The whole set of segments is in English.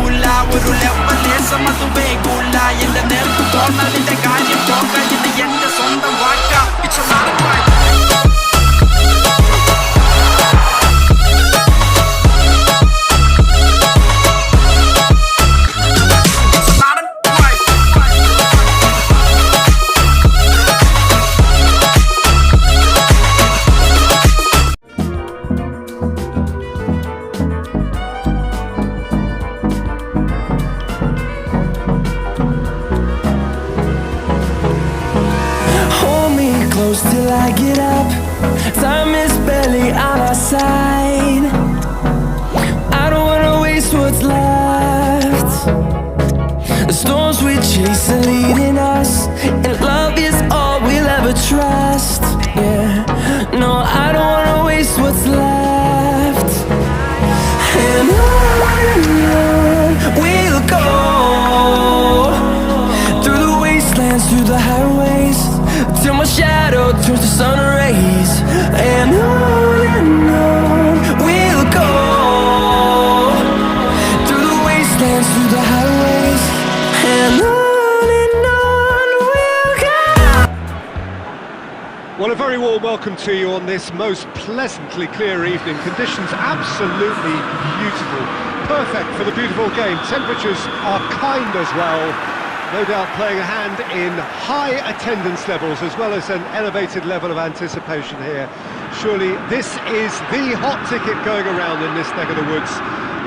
regula ഒരു ലെവലേസമതുവേ ഗുല എന്റെ നേർക്ക് പോന്നതിന്റെ കാര്യം പോക ഇത് എന്റെ സ്വന്തം വാക്ക It's a lot of fight Till I get up, time is barely on our side. I don't wanna waste what's left. The storms we chase are leading us, and love is all we'll ever trust. Yeah, no, I don't wanna waste what's left. And on we'll go, through the wastelands, through the highways, till my shadow turns to sun rays. And on we'll go, through the wastelands, through the highways. And on we'll go. Well, a very warm welcome to you on this most pleasantly clear evening. Conditions absolutely beautiful, perfect for the beautiful game. Temperatures are kind as well. No doubt playing a hand in high attendance levels as well as an elevated level of anticipation here. Surely this is the hot ticket going around in this neck of the woods.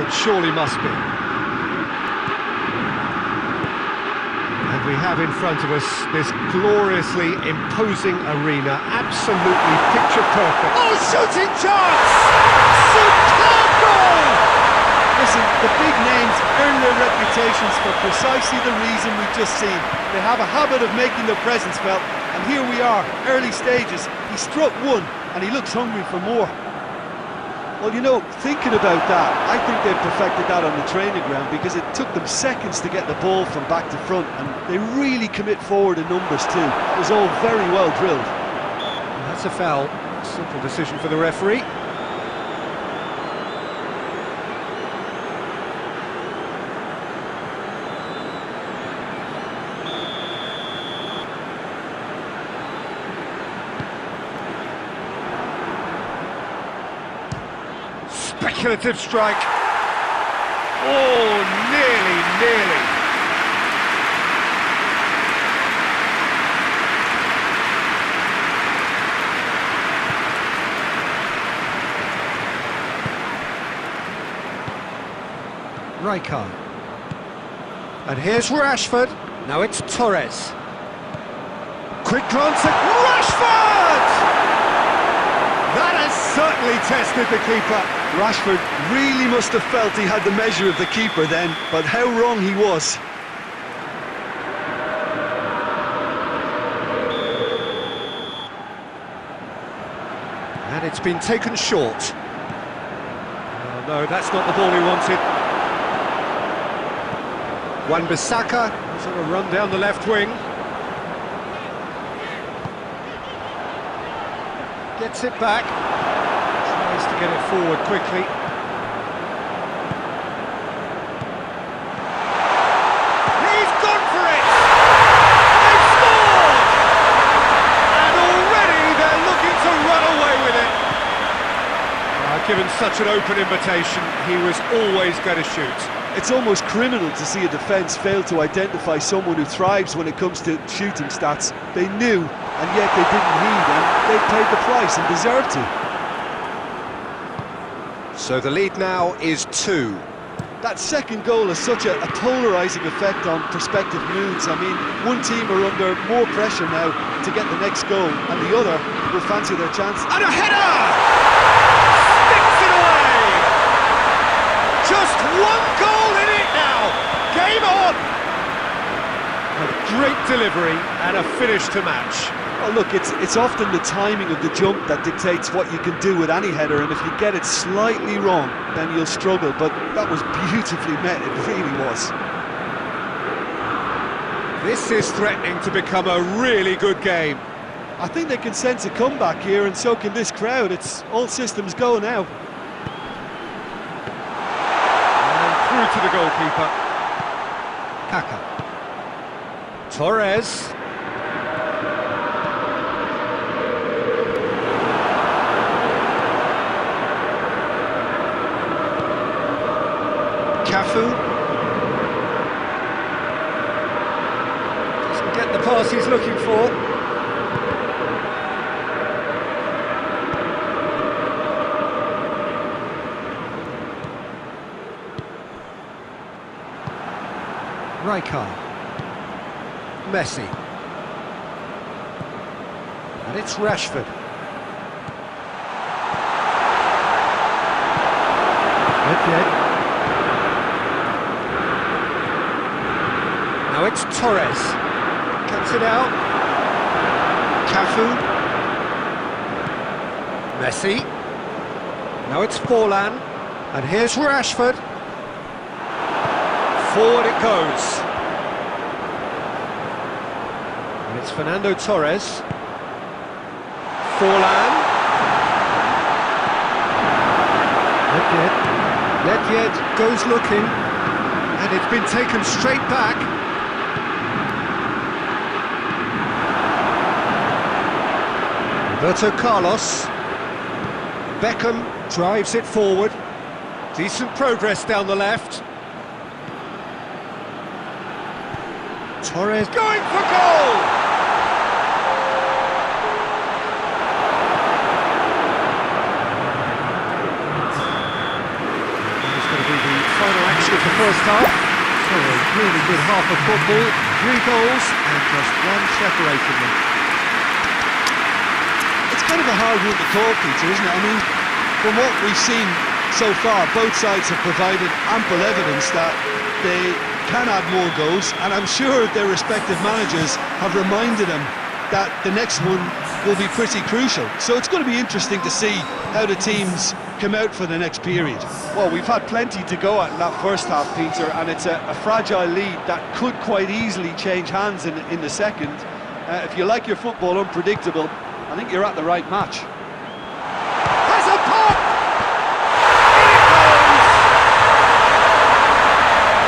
It surely must be. And we have in front of us this gloriously imposing arena, absolutely picture perfect. Oh, shooting chance! Superb goal! Listen, the big names earn their reputations for precisely the reason we've just seen. They have a habit of making their presence felt, and here we are, early stages. He struck one, and he looks hungry for more. Well, you know, thinking about that, I think they've perfected that on the training ground because it took them seconds to get the ball from back to front, and they really commit forward in numbers too. It was all very well drilled. And that's a foul. Simple decision for the referee. Speculative strike. Oh, nearly. Rijkaard. And here's Rashford. Now it's Torres. Quick glance at Rashford! That has certainly tested the keeper. Rashford really must have felt he had the measure of the keeper then, but how wrong he was. And it's been taken short. Oh, no, that's not the ball he wanted. Wan-Bissaka sort of run down the left wing. Gets it back. Tries to get it forward quickly. He's gone for it! They've scored! And already they're looking to run away with it. Given such an open invitation, he was always going to shoot. It's almost criminal to see a defence fail to identify someone who thrives when it comes to shooting stats. They knew, and yet they didn't heed, and they paid the price and deserved to. So the lead now is 2. That second goal has such a polarising effect on prospective moods. I mean, one team are under more pressure now to get the next goal, and the other will fancy their chance. And a header! Sticks it away! Just one goal in it now! Game on! A great delivery and a finish to match. Well, look, it's often the timing of the jump that dictates what you can do with any header, and if you get it slightly wrong, then you'll struggle, but that was beautifully met, it really was. This is threatening to become a really good game. I think they can sense a comeback here, and so can this crowd. It's all systems go now. And through to the goalkeeper. Kaka. Torres. Cafu. Doesn't get the pass he's looking for. Rijkaard. Messi. And it's Rashford. Good. Now it's Torres. Cuts it out. Cafu. Messi. Now it's Forlan. And here's Rashford. Forward it goes. And it's Fernando Torres. Forlan. Ledjed goes looking. And it's been taken straight back. Roberto Carlos. Beckham drives it forward. Decent progress down the left. Torres going for goal! It's going to be the final action of the first half. So a really good half of football, 3 goals and just one separating them. It's kind of a hard one to call, Peter, isn't it? I mean, from what we've seen so far, both sides have provided ample evidence that they can add more goals, and I'm sure their respective managers have reminded them that the next one will be pretty crucial. So it's going to be interesting to see how the teams come out for the next period. Well, we've had plenty to go at in that first half, Peter, and it's a fragile lead that could quite easily change hands in the second. If you like your football unpredictable, I think you're at the right match. Has a pop!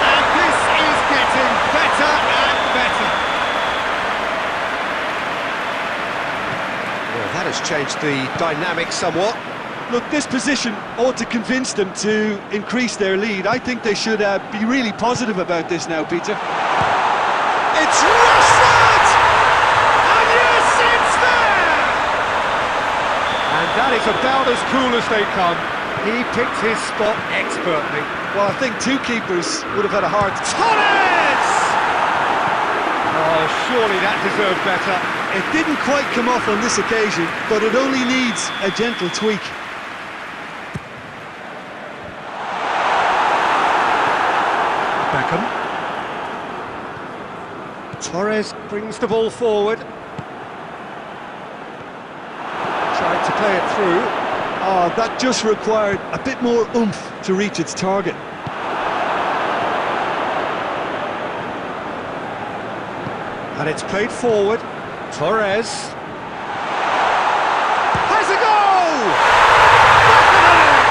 And this is getting better and better. Well, that has changed the dynamic somewhat. Look, this position ought to convince them to increase their lead. I think they should be really positive about this now, Peter. It's Rashford! And yes, it's there! And that is about as cool as they come. He picked his spot expertly. Well, I think 2 keepers would have had a hard time. Torres! Oh, surely that deserved better. It didn't quite come off on this occasion, but it only needs a gentle tweak. Beckham. Torres brings the ball forward. Tried to play it through. Oh, that just required a bit more oomph to reach its target. And it's played forward. Torres. Has a goal! Back of the net!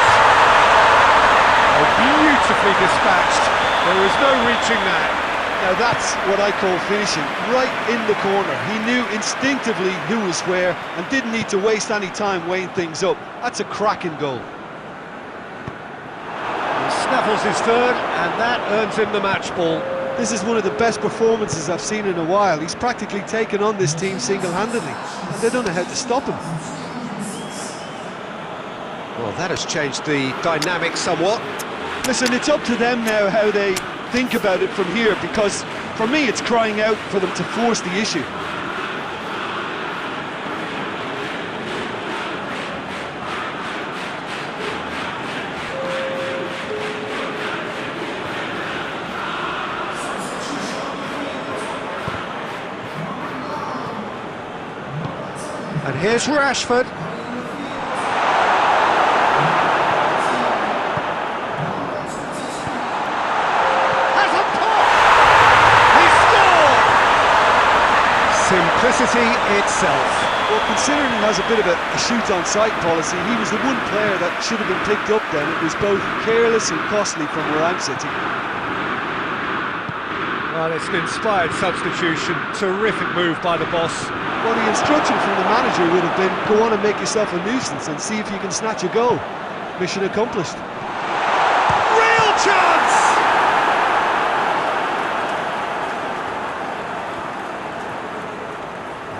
Oh, beautifully dispatched. There was no reaching that. Now that's what I call finishing, right in the corner. He knew instinctively who was where and didn't need to waste any time weighing things up. That's a cracking goal. He snaffles his third, and that earns him the match ball. This is one of the best performances I've seen in a while. He's practically taken on this team single-handedly, and they don't know how to stop him. Well, that has changed the dynamic somewhat. Listen, it's up to them now how they think about it from here, because for me it's crying out for them to force the issue. And here's Rashford. Has a pop! He scored! Simplicity itself. Well, Well, considering he has a bit of a shoot-on-sight policy, he was the one player that should have been picked up then. It was both careless and costly from where I'm sitting. Well, it's an inspired substitution. Terrific move by the boss. Well, the instruction from the manager would have been, go on and make yourself a nuisance and see if you can snatch a goal. Mission accomplished. Real chance!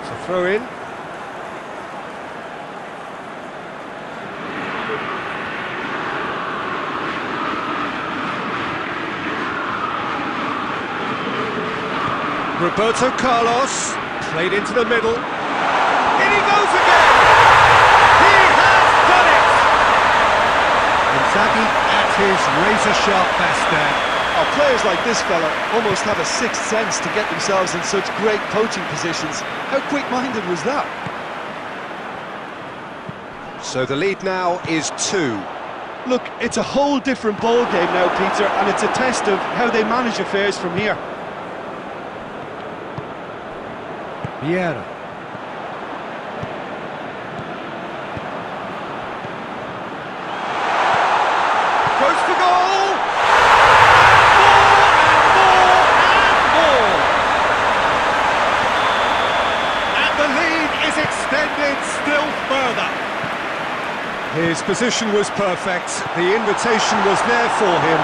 It's a throw in. Roberto Carlos, played into the middle. In he goes again! He has done it! Inzaghi at his razor-sharp best there. Oh, players like this fella almost have a sixth sense to get themselves in such great poaching positions. How quick-minded was that? So the lead now is 2. Look, it's a whole different ball game now, Peter, and it's a test of how they manage affairs from here. Vieira. Goes for goal! More! And the lead is extended still further. His position was perfect, the invitation was there for him,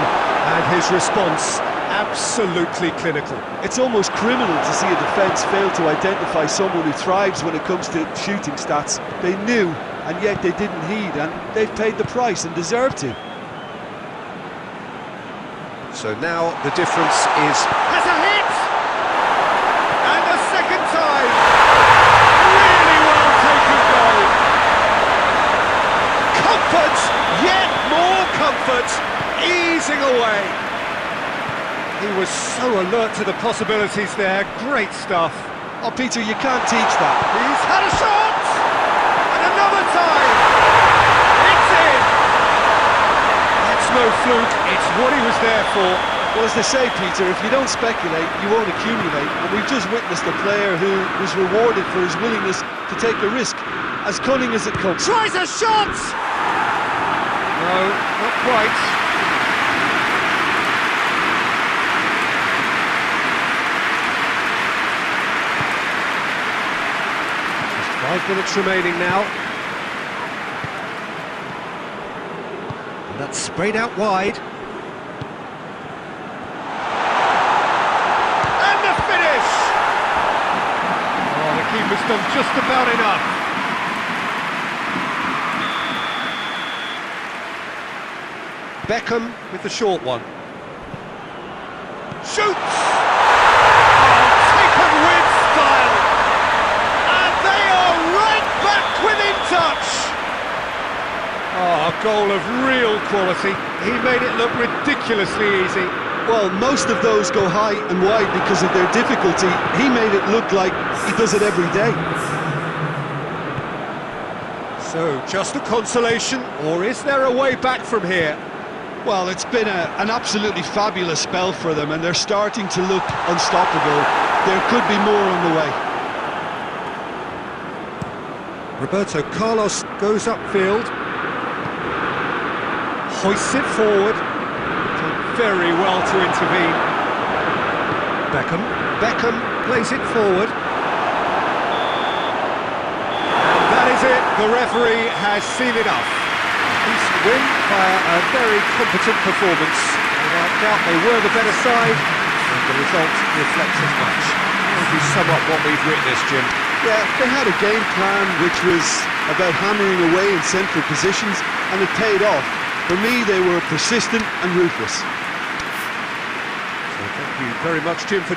and his response absolutely clinical. It's almost criminal to see a defence fail to identify someone who thrives when it comes to shooting stats. They knew, and yet they didn't heed, and they've paid the price and deserve to. So now the difference is... Has a hit! And a second time! Really well taken goal! Comfort! Yet more comfort! Easing away! He was so alert to the possibilities there. Great stuff. Oh, Peter, you can't teach that. He's had a shot! And another time! It's in! That's no fluke. It's what he was there for. Well, as they say, Peter, if you don't speculate, you won't accumulate. And we've just witnessed a player who was rewarded for his willingness to take a risk, as cunning as it comes. Tries a shot! No, not quite. 5 minutes remaining now. And that's sprayed out wide. And the finish! Oh, the keeper's done just about enough. Beckham with the short one. Shoots! Taken with style! Within touch! Oh, a goal of real quality. He made it look ridiculously easy. Well, most of those go high and wide because of their difficulty. He made it look like he does it every day. So, just a consolation, or is there a way back from here? Well, it's been an absolutely fabulous spell for them, and they're starting to look unstoppable. There could be more on the way. Roberto Carlos goes upfield, hoists it forward, did very well to intervene. Beckham plays it forward. And that is it, the referee has seen enough. Decent win via a very competent performance. Without doubt they were the better side, and the result reflects as much. How would you sum up what we've witnessed, Jim? Yeah, they had a game plan which was about hammering away in central positions, and it paid off. For me, they were persistent and ruthless. So thank you very much, Jim, for